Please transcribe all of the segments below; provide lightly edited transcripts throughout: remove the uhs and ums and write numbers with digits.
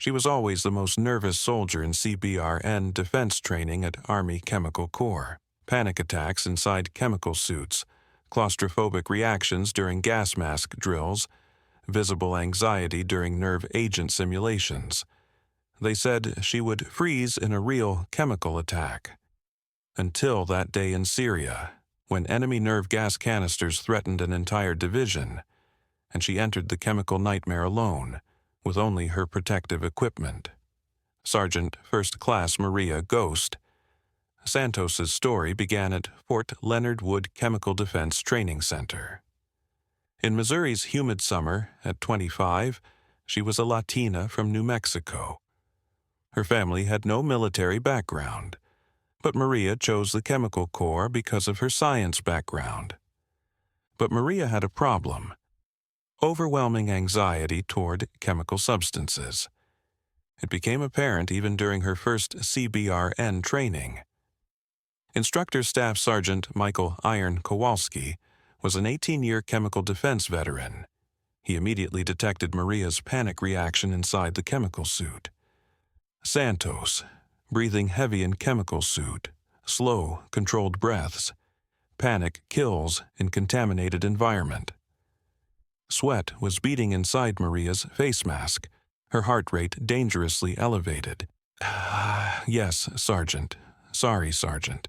She was always the most nervous soldier in CBRN defense training at Army Chemical Corps. Panic attacks inside chemical suits, claustrophobic reactions during gas mask drills, visible anxiety during nerve agent simulations. They said she would freeze in a real chemical attack. Until that day in Syria, when enemy nerve gas canisters threatened an entire division, and she entered the chemical nightmare alone, with only her protective equipment. Sergeant First Class Maria Ghost. Santos's story began at Fort Leonard Wood Chemical Defense Training Center. In Missouri's humid summer, at 25, she was a Latina from New Mexico. Her family had no military background, but Maria chose the Chemical Corps because of her science background. But Maria had a problem: overwhelming anxiety toward chemical substances. It became apparent even during her first CBRN training. Instructor Staff Sergeant Michael Iron Kowalski was an 18-year chemical defense veteran. He immediately detected Maria's panic reaction inside the chemical suit. Santos, breathing heavy in chemical suit, slow, controlled breaths. Panic kills in contaminated environment. Sweat was beating inside Maria's face mask, her heart rate dangerously elevated. Yes, Sergeant. Sorry, Sergeant.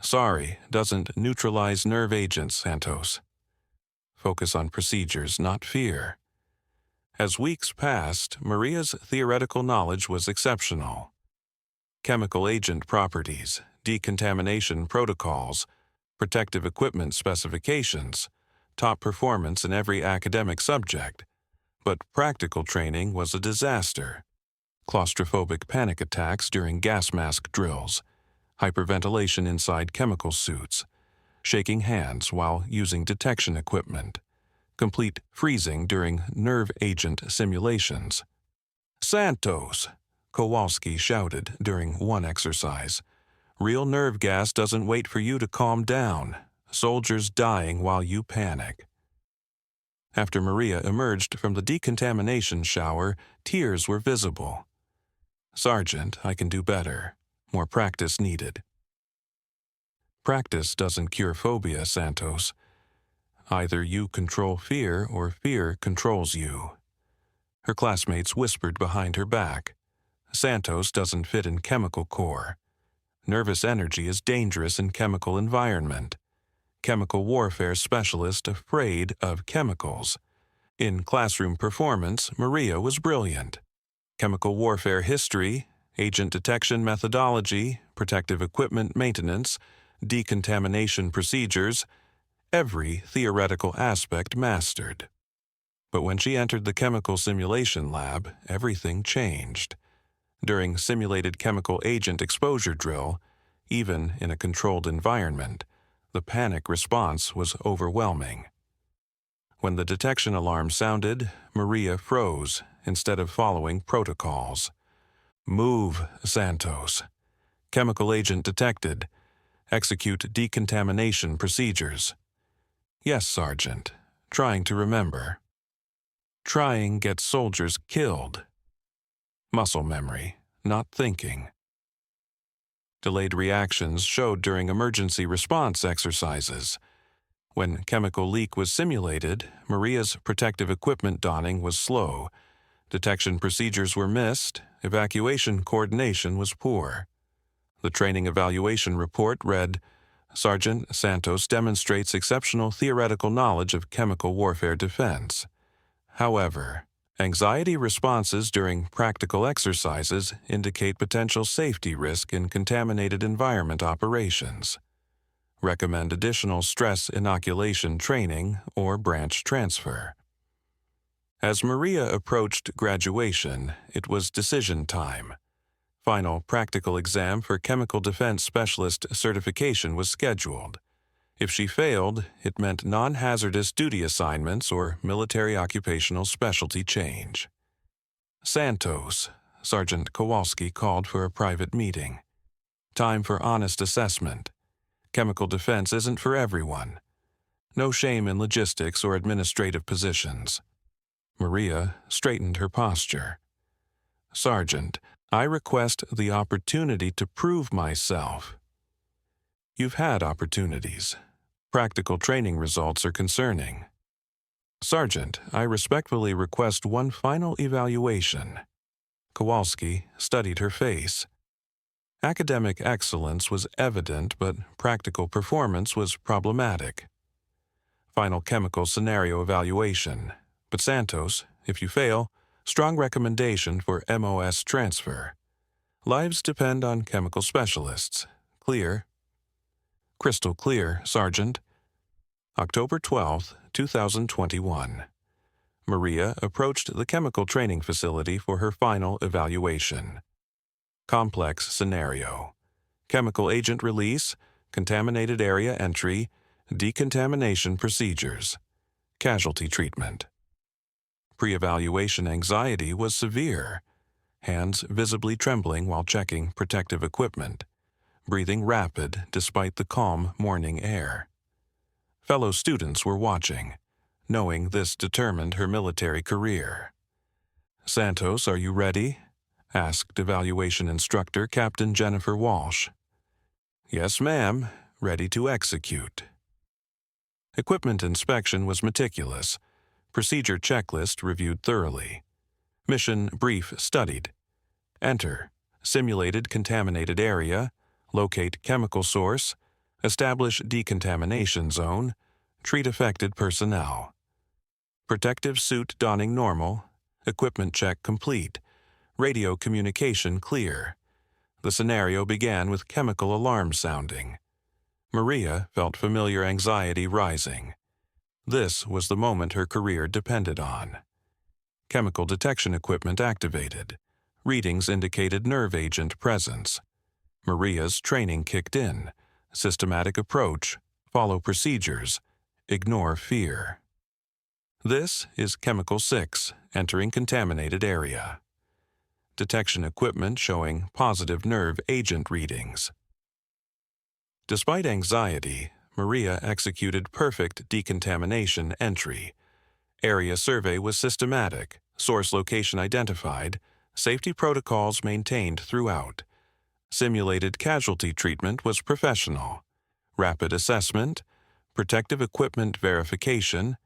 Sorry doesn't neutralize nerve agents, Santos. Focus on procedures, not fear. As weeks passed, Maria's theoretical knowledge was exceptional. Chemical agent properties, decontamination protocols, protective equipment specifications, top performance in every academic subject. But practical training was a disaster. Claustrophobic panic attacks during gas mask drills, hyperventilation inside chemical suits, shaking hands while using detection equipment, complete freezing during nerve agent simulations. Santos, Kowalski shouted during one exercise. Real nerve gas doesn't wait for you to calm down. Soldiers dying while you panic. After Maria emerged from the decontamination shower, tears were visible. Sergeant, I can do better. More practice needed. Practice doesn't cure phobia, Santos. Either you control fear or fear controls you. Her classmates whispered behind her back. Santos doesn't fit in chemical corps. Nervous energy is dangerous in chemical environment. Chemical warfare specialist afraid of chemicals. In classroom performance, Maria was brilliant. Chemical warfare history, agent detection methodology, protective equipment maintenance, decontamination procedures, every theoretical aspect mastered. But when she entered the chemical simulation lab, everything changed. During simulated chemical agent exposure drill, even in a controlled environment, the panic response was overwhelming. When the detection alarm sounded, Maria froze instead of following protocols. Move, Santos. Chemical agent detected. Execute decontamination procedures. Yes, Sergeant. Trying to remember. Trying gets soldiers killed. Muscle memory, not thinking. Delayed reactions showed during emergency response exercises. When chemical leak was simulated, Maria's protective equipment donning was slow. Detection procedures were missed. Evacuation coordination was poor. The training evaluation report read, Sergeant Santos demonstrates exceptional theoretical knowledge of chemical warfare defense. However, anxiety responses during practical exercises indicate potential safety risk in contaminated environment operations. Recommend additional stress inoculation training or branch transfer. As Maria approached graduation, it was decision time. Final practical exam for Chemical Defense Specialist certification was scheduled. If she failed, it meant non-hazardous duty assignments or military occupational specialty change. Santos, Sergeant Kowalski called for a private meeting. Time for honest assessment. Chemical defense isn't for everyone. No shame in logistics or administrative positions. Maria straightened her posture. Sergeant, I request the opportunity to prove myself. You've had opportunities. Practical training results are concerning. Sergeant, I respectfully request one final evaluation. Kowalski studied her face. Academic excellence was evident, but practical performance was problematic. Final chemical scenario evaluation. But Santos, if you fail, strong recommendation for MOS transfer. Lives depend on chemical specialists. Clear. Crystal clear, Sergeant. October 12, 2021. Maria approached the chemical training facility for her final evaluation. Complex scenario. Chemical agent release, contaminated area entry, decontamination procedures, casualty treatment. Pre-evaluation anxiety was severe. Hands visibly trembling while checking protective equipment. Breathing rapid despite the calm morning air. Fellow students were watching, knowing this determined her military career. Santos, are you ready? Asked evaluation instructor Captain Jennifer Walsh. Yes, ma'am. Ready to execute. Equipment inspection was meticulous. Procedure checklist reviewed thoroughly. Mission brief studied. Enter. Simulated contaminated area. Locate chemical source. Establish decontamination zone. Treat affected personnel. Protective suit donning normal. Equipment check complete. Radio communication clear. The scenario began with chemical alarm sounding. Maria felt familiar anxiety rising. This was the moment her career depended on. Chemical detection equipment activated. Readings indicated nerve agent presence. Maria's training kicked in. Systematic approach. Follow procedures. Ignore fear. This is Chemical 6, entering contaminated area. Detection equipment showing positive nerve agent readings. Despite anxiety, Maria executed perfect decontamination entry. Area survey was systematic, source location identified, safety protocols maintained throughout. Simulated casualty treatment was professional. Rapid assessment, protective equipment verification,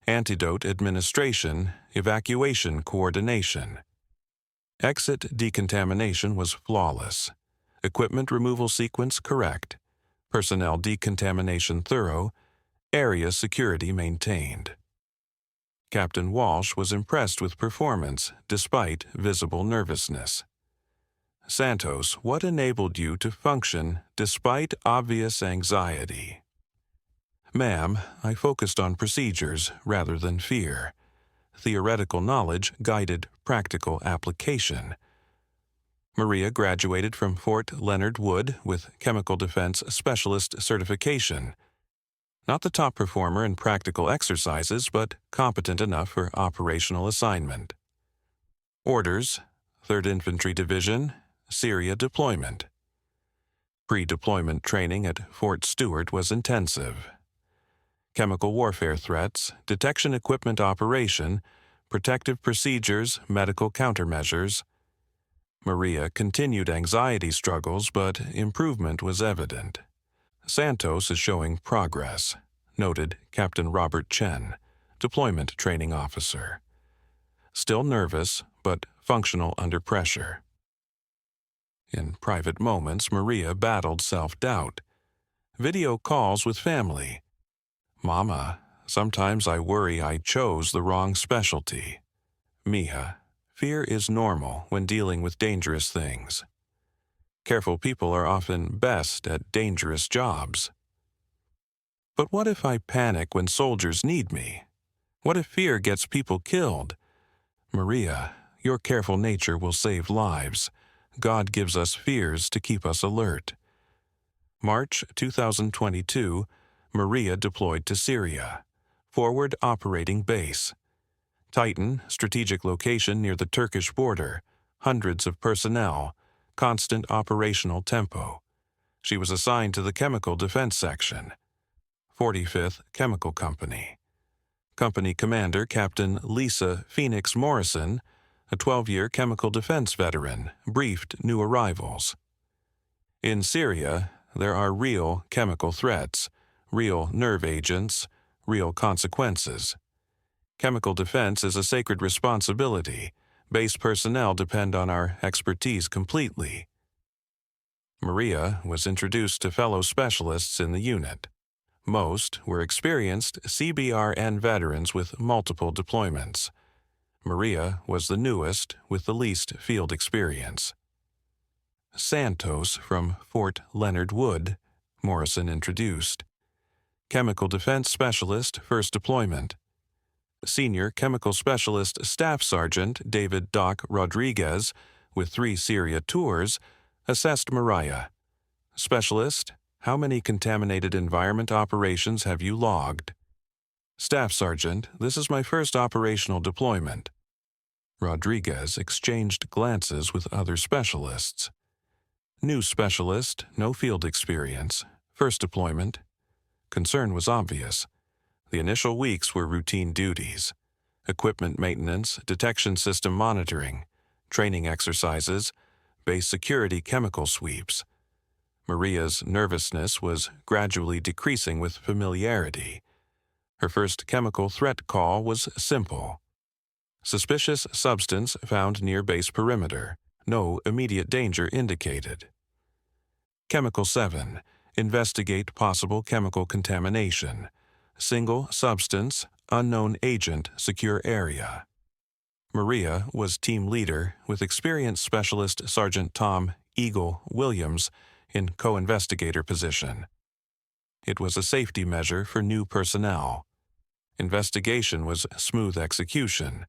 antidote administration, evacuation coordination. Exit decontamination was flawless. Equipment removal sequence correct. Personnel decontamination thorough. Area security maintained. Captain Walsh was impressed with performance despite visible nervousness. Santos, what enabled you to function despite obvious anxiety? Ma'am, I focused on procedures rather than fear. Theoretical knowledge guided practical application. Maria graduated from Fort Leonard Wood with Chemical Defense Specialist certification. Not the top performer in practical exercises, but competent enough for operational assignment. Orders, 3rd Infantry Division, Syria deployment. Pre-deployment training at Fort Stewart was intensive. Chemical warfare threats, detection equipment operation, protective procedures, medical countermeasures. Maria continued anxiety struggles, but improvement was evident. Santos is showing progress, noted Captain Robert Chen, deployment training officer. Still nervous, but functional under pressure. In private moments, Maria battled self-doubt. Video calls with family. Mama, sometimes I worry I chose the wrong specialty. Mija, fear is normal when dealing with dangerous things. Careful people are often best at dangerous jobs. But what if I panic when soldiers need me? What if fear gets people killed? Maria, your careful nature will save lives. God gives us fears to keep us alert. March 2022, Maria deployed to Syria. Forward operating base. Titan, strategic location near the Turkish border. Hundreds of personnel. Constant operational tempo. She was assigned to the Chemical Defense Section. 45th Chemical Company. Company Commander Captain Lisa Phoenix Morrison, a 12-year chemical defense veteran, briefed new arrivals. In Syria, there are real chemical threats, real nerve agents, real consequences. Chemical defense is a sacred responsibility. Base personnel depend on our expertise completely. Maria was introduced to fellow specialists in the unit. Most were experienced CBRN veterans with multiple deployments. Maria was the newest with the least field experience. Santos from Fort Leonard Wood, Morrison introduced. Chemical Defense Specialist, first deployment. Senior Chemical Specialist Staff Sergeant David Doc Rodriguez, with 3 Syria tours, assessed Maria. Specialist, how many contaminated environment operations have you logged? Staff Sergeant, this is my first operational deployment. Rodriguez exchanged glances with other specialists. New specialist, no field experience, first deployment. Concern was obvious. The initial weeks were routine duties: equipment maintenance, detection system monitoring, training exercises, base security chemical sweeps. Maria's nervousness was gradually decreasing with familiarity. Her first chemical threat call was simple. Suspicious substance found near base perimeter. No immediate danger indicated. Chemical 7. Investigate possible chemical contamination. Single substance, unknown agent, secure area. Maria was team leader with experienced specialist Sergeant Tom Eagle Williams in co-investigator position. It was a safety measure for new personnel. Investigation was smooth execution.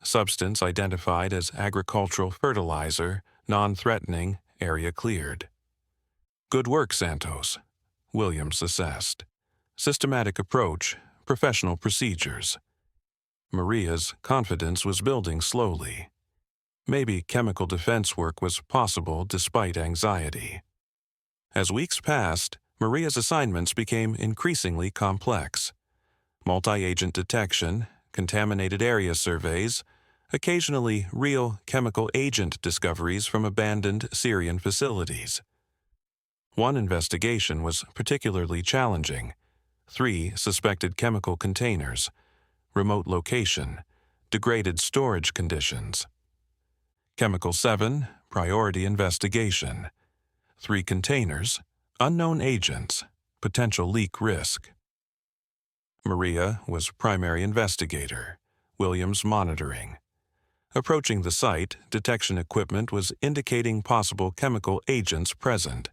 Substance identified as agricultural fertilizer, non-threatening, area cleared. Good work, Santos, Williams assessed. Systematic approach, professional procedures. Maria's confidence was building slowly. Maybe chemical defense work was possible despite anxiety. As weeks passed, Maria's assignments became increasingly complex. Multi-agent detection, contaminated area surveys, occasionally real chemical agent discoveries from abandoned Syrian facilities. One investigation was particularly challenging: 3 suspected chemical containers, remote location, degraded storage conditions. Chemical 7, priority investigation. 3 containers, unknown agents, potential leak risk. Maria was primary investigator, Williams monitoring. Approaching the site, detection equipment was indicating possible chemical agents present.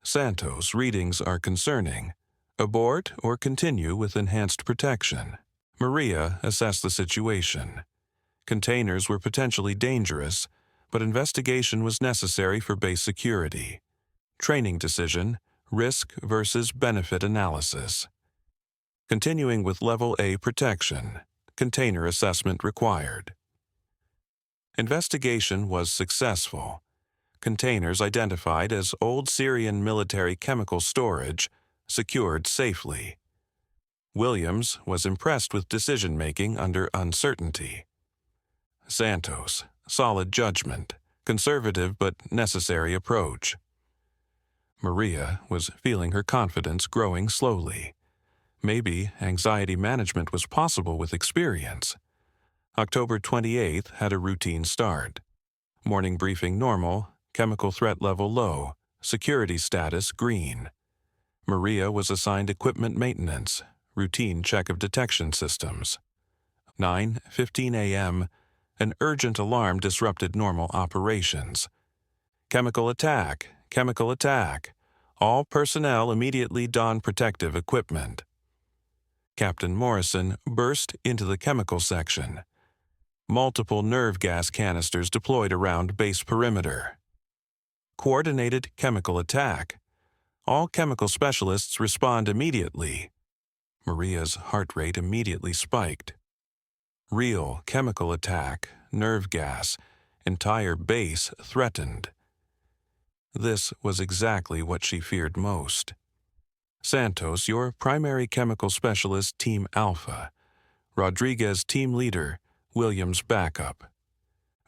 Santos readings are concerning. Abort or continue with enhanced protection. Maria assessed the situation. Containers were potentially dangerous, but investigation was necessary for base security. Training decision, risk versus benefit analysis. Continuing with Level A protection. Container assessment required. Investigation was successful. Containers identified as old Syrian military chemical storage, secured safely. Williams was impressed with decision-making under uncertainty. Santos, solid judgment, conservative but necessary approach. Maria was feeling her confidence growing slowly. Maybe anxiety management was possible with experience. October 28th had a routine start. Morning briefing normal, chemical threat level low, security status green. Maria was assigned equipment maintenance, routine check of detection systems. 9:15 a.m., an urgent alarm disrupted normal operations. Chemical attack, chemical attack. All personnel immediately don protective equipment. Captain Morrison burst into the chemical section. Multiple nerve gas canisters deployed around base perimeter. Coordinated chemical attack. All chemical specialists respond immediately. Maria's heart rate immediately spiked. Real chemical attack, nerve gas, entire base threatened. This was exactly what she feared most. Santos, your primary chemical specialist, Team Alpha. Rodriguez, team leader, Williams backup.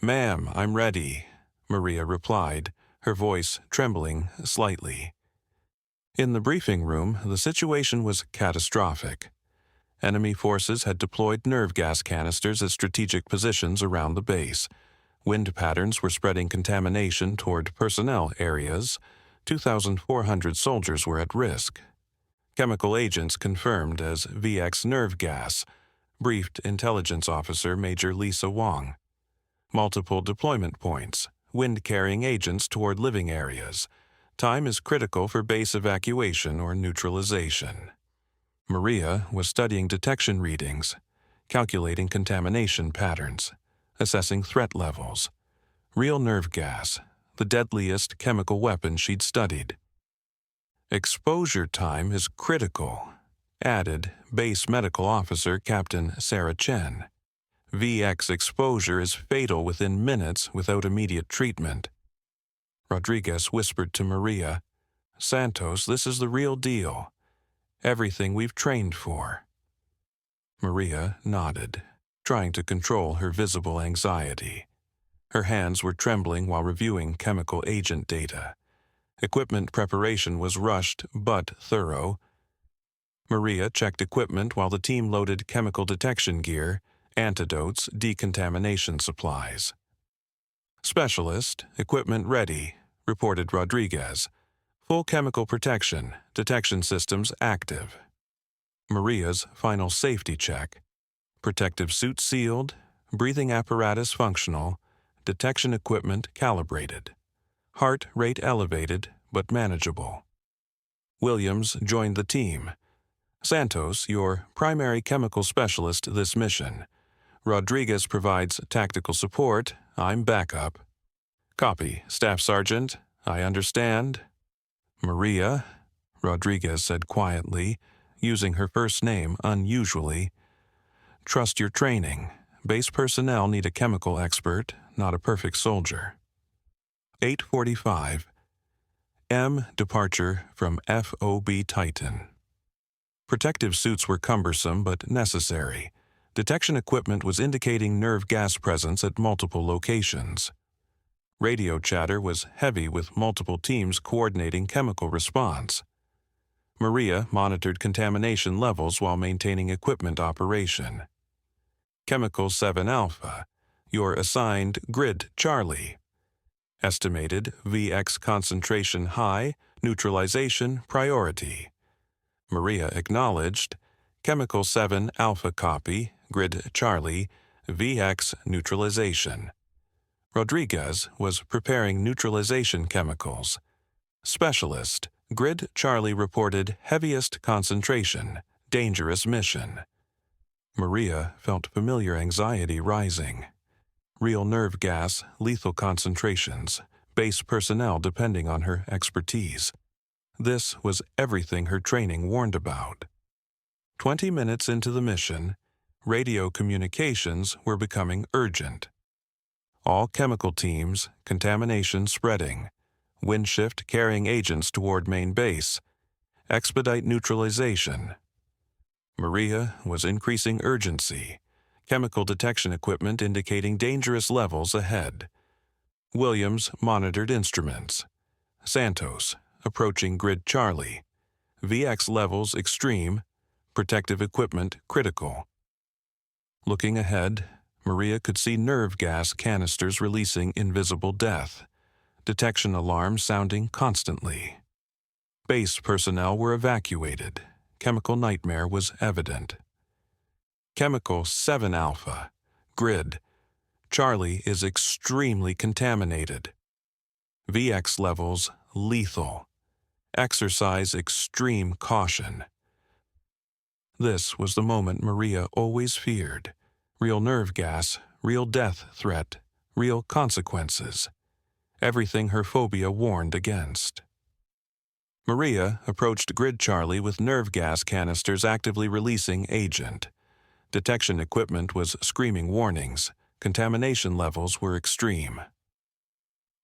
"Ma'am, I'm ready," Maria replied, her voice trembling slightly. In the briefing room, the situation was catastrophic. Enemy forces had deployed nerve gas canisters at strategic positions around the base. Wind patterns were spreading contamination toward personnel areas. 2,400 soldiers were at risk. Chemical agents confirmed as VX nerve gas, briefed Intelligence Officer Major Lisa Wong. Multiple deployment points, wind-carrying agents toward living areas. Time is critical for base evacuation or neutralization. Maria was studying detection readings, calculating contamination patterns, assessing threat levels. Real nerve gas, the deadliest chemical weapon she'd studied. "Exposure time is critical," added Base Medical Officer Captain Sarah Chen. "VX exposure is fatal within minutes without immediate treatment." Rodriguez whispered to Maria, "Santos, this is the real deal. Everything we've trained for." Maria nodded, trying to control her visible anxiety. Her hands were trembling while reviewing chemical agent data. Equipment preparation was rushed but thorough. Maria checked equipment while the team loaded chemical detection gear, antidotes, decontamination supplies. "Specialist, equipment ready," reported Rodriguez. "Full chemical protection, detection systems active." Maria's final safety check. Protective suit sealed, breathing apparatus functional, detection equipment calibrated. Heart rate elevated but manageable. Williams joined the team. "Santos, your primary chemical specialist this mission. Rodriguez provides tactical support. I'm backup." "Copy, Staff Sergeant. I understand." "Maria," Rodriguez said quietly, using her first name unusually, "trust your training. Base personnel need a chemical expert, not a perfect soldier." 8:45. M. Departure from FOB Titan. Protective suits were cumbersome but necessary. Detection equipment was indicating nerve gas presence at multiple locations. Radio chatter was heavy with multiple teams coordinating chemical response. Maria monitored contamination levels while maintaining equipment operation. Chemical 7 Alpha, your assigned Grid Charlie. Estimated VX concentration high, neutralization priority. Maria acknowledged. Chemical 7 Alpha copy, Grid Charlie, VX neutralization. Rodriguez was preparing neutralization chemicals. Specialist, Grid Charlie reported heaviest concentration, dangerous mission. Maria felt familiar anxiety rising. Real nerve gas, lethal concentrations, base personnel depending on her expertise. This was everything her training warned about. 20 minutes into the mission, radio communications were becoming urgent. All chemical teams, contamination spreading. Wind shift carrying agents toward main base. Expedite neutralization. Maria was increasing urgency. Chemical detection equipment indicating dangerous levels ahead. Williams monitored instruments. Santos, approaching Grid Charlie. VX levels extreme. Protective equipment critical. Looking ahead, Maria could see nerve gas canisters releasing invisible death. Detection alarms sounding constantly. Base personnel were evacuated. Chemical nightmare was evident. Chemical 7 Alpha, Grid. Charlie is extremely contaminated. VX levels lethal. Exercise extreme caution. This was the moment Maria always feared. Real nerve gas, real death threat, real consequences. Everything her phobia warned against. Maria approached Grid Charlie with nerve gas canisters actively releasing agent. Detection equipment was screaming warnings. Contamination levels were extreme.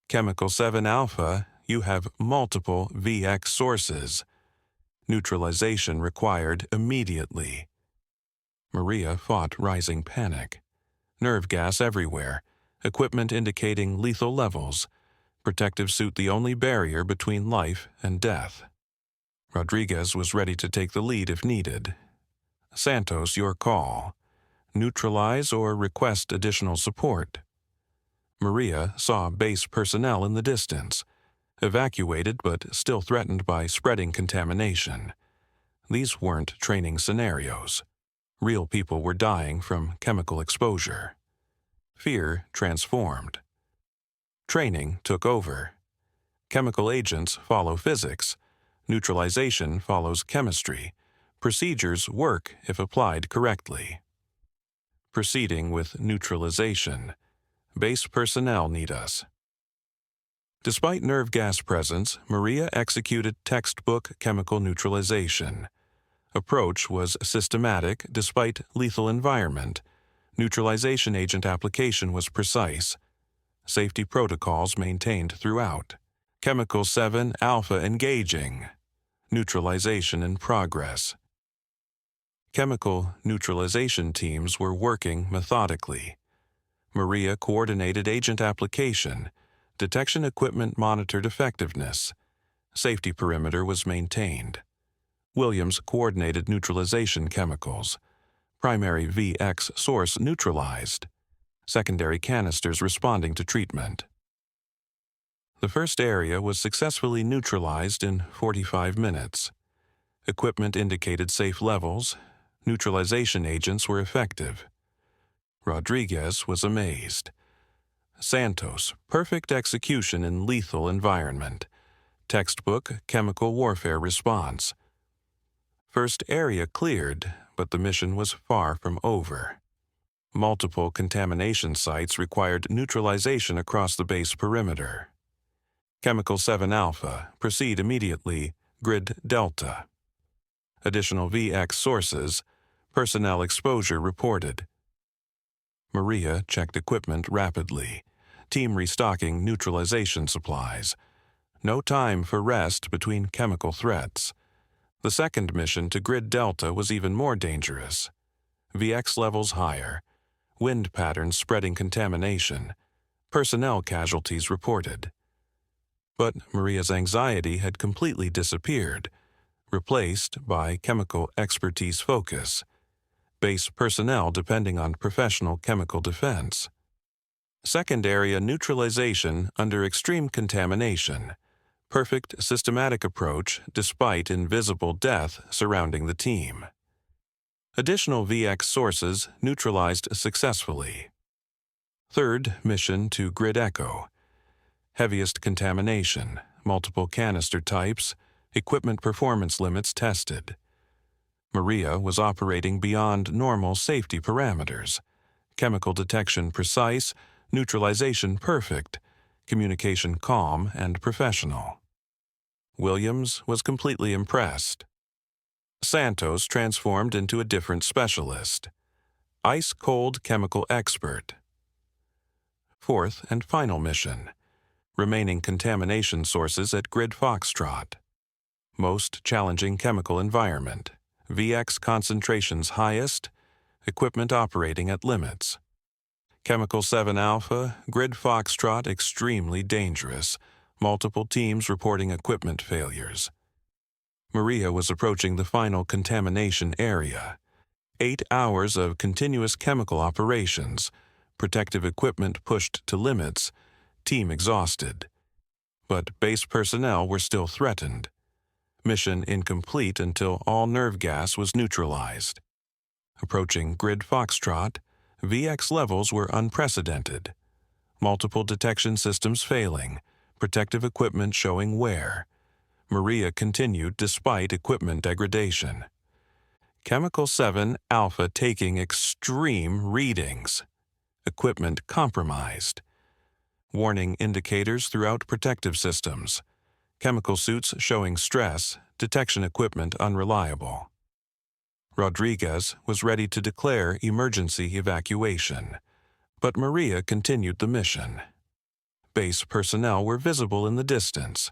Chemical 7 Alpha, you have multiple VX sources. Neutralization required immediately. Maria fought rising panic. Nerve gas everywhere. equipment indicating lethal levels, protective suit the only barrier between life and death. Rodriguez was ready to take the lead if needed. Santos, your call. Neutralize or request additional support. Maria saw base personnel in the distance, evacuated but still threatened by spreading contamination. These weren't training scenarios. Real people were dying from chemical exposure. Fear transformed. Training took over. Chemical agents follow physics. Neutralization follows chemistry. Procedures work if applied correctly. Proceeding with neutralization. Base personnel need us. Despite nerve gas presence, Maria executed textbook chemical neutralization. Approach was systematic despite lethal environment. Neutralization agent application was precise. Safety protocols maintained throughout. Chemical 7 alpha engaging. Neutralization in progress. Chemical neutralization teams were working methodically. Maria coordinated agent application. Detection equipment monitored effectiveness. Safety perimeter was maintained. Williams coordinated neutralization chemicals. Primary VX source neutralized. Secondary canisters responding to treatment. The first area was successfully neutralized in 45 minutes. Equipment indicated safe levels. Neutralization agents were effective. Rodriguez was amazed. Santos, perfect execution in lethal environment. Textbook chemical warfare response. First area cleared, but the mission was far from over. Multiple contamination sites required neutralization across the base perimeter. Chemical 7 alpha, proceed immediately, grid delta. Additional VX sources, personnel exposure reported. Maria checked equipment rapidly. Team restocking neutralization supplies. No time for rest between chemical threats. The second mission to grid delta was even more dangerous. VX levels higher. Wind patterns spreading contamination. Personnel casualties reported. But Maria's anxiety had completely disappeared, replaced by chemical expertise focus. Base personnel depending on professional chemical defense. Second area neutralization under extreme contamination. Perfect systematic approach despite invisible death surrounding the team. Additional VX sources neutralized successfully. Third mission to grid echo. Heaviest contamination, multiple canister types, equipment performance limits tested. Maria was operating beyond normal safety parameters. Chemical detection precise, neutralization perfect, communication calm and professional. Williams was completely impressed. Santos transformed into a different specialist. Ice-cold chemical expert. Fourth and final mission. Remaining contamination sources at Grid Foxtrot. Most challenging chemical environment. VX concentrations highest. Equipment operating at limits. Chemical 7 alpha, Grid Foxtrot extremely dangerous. Multiple teams reporting equipment failures. Maria was approaching the final contamination area. 8 hours of continuous chemical operations. Protective equipment pushed to limits. Team exhausted. But base personnel were still threatened. Mission incomplete until all nerve gas was neutralized. Approaching Grid Foxtrot, VX levels were unprecedented. Multiple detection systems failing. Protective equipment showing wear. Maria continued despite equipment degradation. Chemical 7 alpha taking extreme readings. Equipment compromised. Warning indicators throughout protective systems. Chemical suits showing stress, detection equipment unreliable. Rodriguez was ready to declare emergency evacuation, but Maria continued the mission. Base personnel were visible in the distance,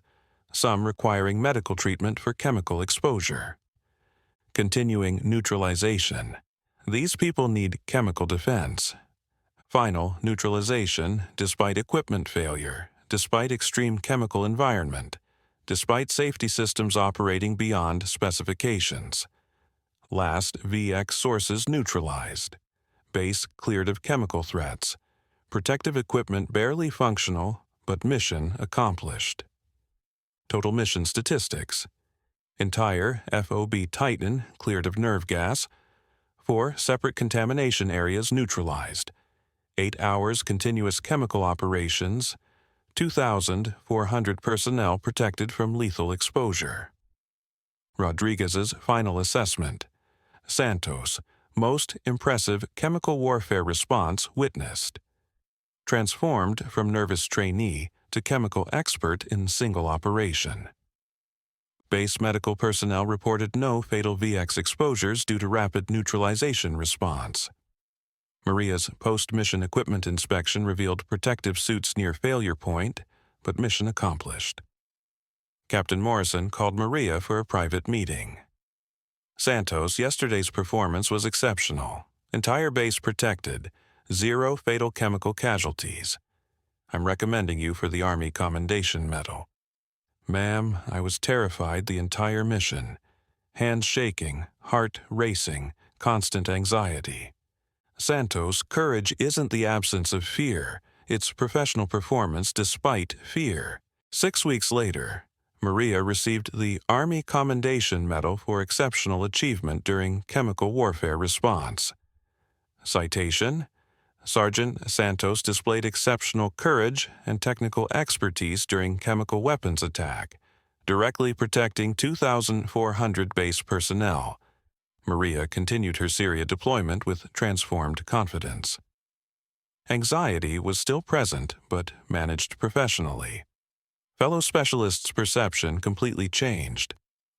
some requiring medical treatment for chemical exposure. Continuing neutralization. These people need chemical defense. Final neutralization despite equipment failure, despite extreme chemical environment, despite safety systems operating beyond specifications. Last VX sources neutralized. Base cleared of chemical threats. Protective equipment barely functional, but mission accomplished. Total mission statistics. Entire FOB Titan cleared of nerve gas. 4 separate contamination areas neutralized. 8 hours continuous chemical operations. 2,400 personnel protected from lethal exposure. Rodriguez's final assessment. Santos, most impressive chemical warfare response witnessed. Transformed from nervous trainee to chemical expert in single operation. Base medical personnel reported no fatal VX exposures due to rapid neutralization response. Maria's post-mission equipment inspection revealed protective suits near failure point, but mission accomplished. Captain Morrison called Maria for a private meeting. Santos, yesterday's performance was exceptional. Entire base protected. 0 fatal chemical casualties. I'm recommending you for the Army Commendation Medal. Ma'am, I was terrified the entire mission. Hands shaking, heart racing, constant anxiety. Santos, courage isn't the absence of fear. It's professional performance despite fear. 6 weeks later, Maria received the Army Commendation Medal for exceptional achievement during chemical warfare response. Citation: Sergeant Santos displayed exceptional courage and technical expertise during chemical weapons attack, directly protecting 2,400 base personnel. Maria continued her Syria deployment with transformed confidence. Anxiety was still present, but managed professionally. Fellow specialists' perception completely changed.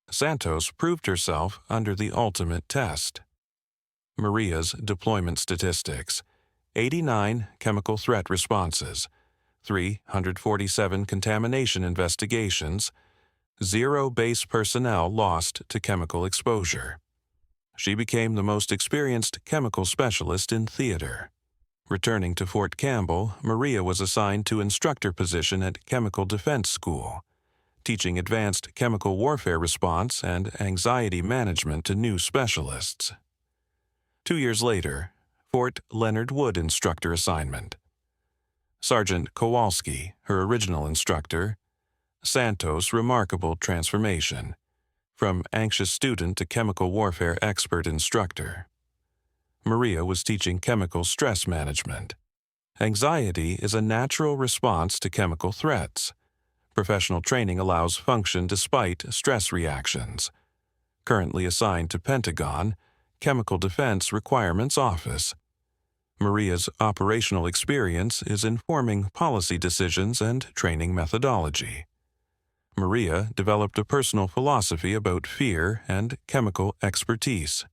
Santos proved herself under the ultimate test. Maria's deployment statistics: 89 chemical threat responses, 347 contamination investigations, 0 base personnel lost to chemical exposure. She became the most experienced chemical specialist in theater. Returning to Fort Campbell, Maria was assigned to instructor position at Chemical Defense School, teaching advanced chemical warfare response and anxiety management to new specialists. 2 years later, Fort Leonard Wood instructor assignment. Sergeant Kowalski, her original instructor. Santos' remarkable transformation, from anxious student to chemical warfare expert instructor. Maria was teaching chemical stress management. Anxiety is a natural response to chemical threats. Professional training allows function despite stress reactions. Currently assigned to Pentagon, Chemical Defense Requirements Office. Maria's operational experience is informing policy decisions and training methodology. Maria developed a personal philosophy about fear and chemical expertise.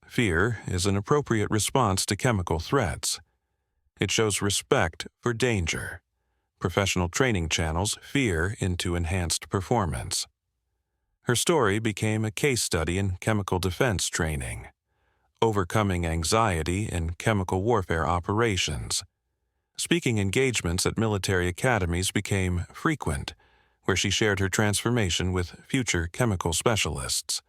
Fear is an appropriate response to chemical threats. It shows respect for danger. Professional training channels fear into enhanced performance. Her story became a case study in chemical defense training. Overcoming anxiety in chemical warfare operations. Speaking engagements at military academies became frequent, where she shared her transformation with future chemical specialists.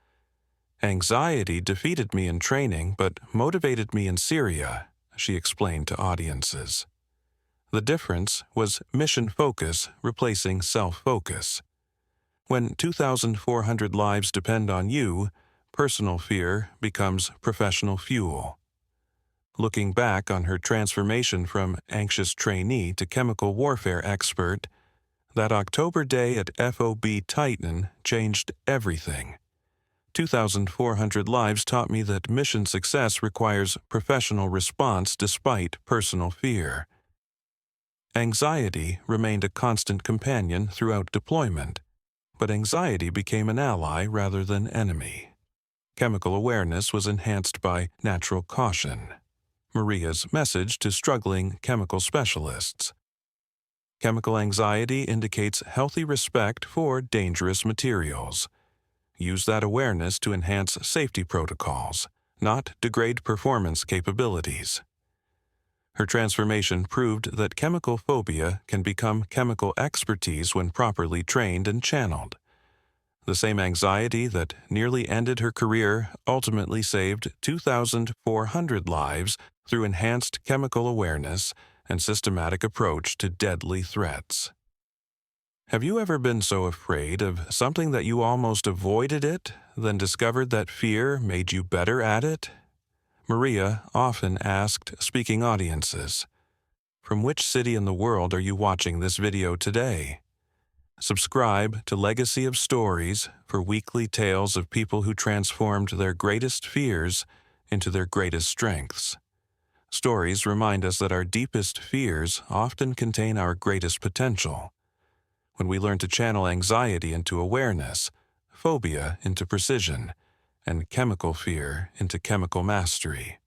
Anxiety defeated me in training but motivated me in Syria, she explained to audiences. The difference was mission focus replacing self-focus. When 2,400 lives depend on you, personal fear becomes professional fuel. Looking back on her transformation from anxious trainee to chemical warfare expert, that October day at FOB Titan changed everything. 2,400 lives taught me that mission success requires professional response despite personal fear. Anxiety remained a constant companion throughout deployment, but anxiety became an ally rather than enemy. Chemical awareness was enhanced by natural caution. Maria's message to struggling chemical specialists. Chemical anxiety indicates healthy respect for dangerous materials. Use that awareness to enhance safety protocols, not degrade performance capabilities. Her transformation proved that chemical phobia can become chemical expertise when properly trained and channeled. The same anxiety that nearly ended her career ultimately saved 2,400 lives through enhanced chemical awareness and systematic approach to deadly threats. Have you ever been so afraid of something that you almost avoided it, then discovered that fear made you better at it? Maria often asked speaking audiences, "From which city in the world are you watching this video today?" Subscribe to Legacy of Stories for weekly tales of people who transformed their greatest fears into their greatest strengths. Stories remind us that our deepest fears often contain our greatest potential. When we learn to channel anxiety into awareness, phobia into precision, and chemical fear into chemical mastery,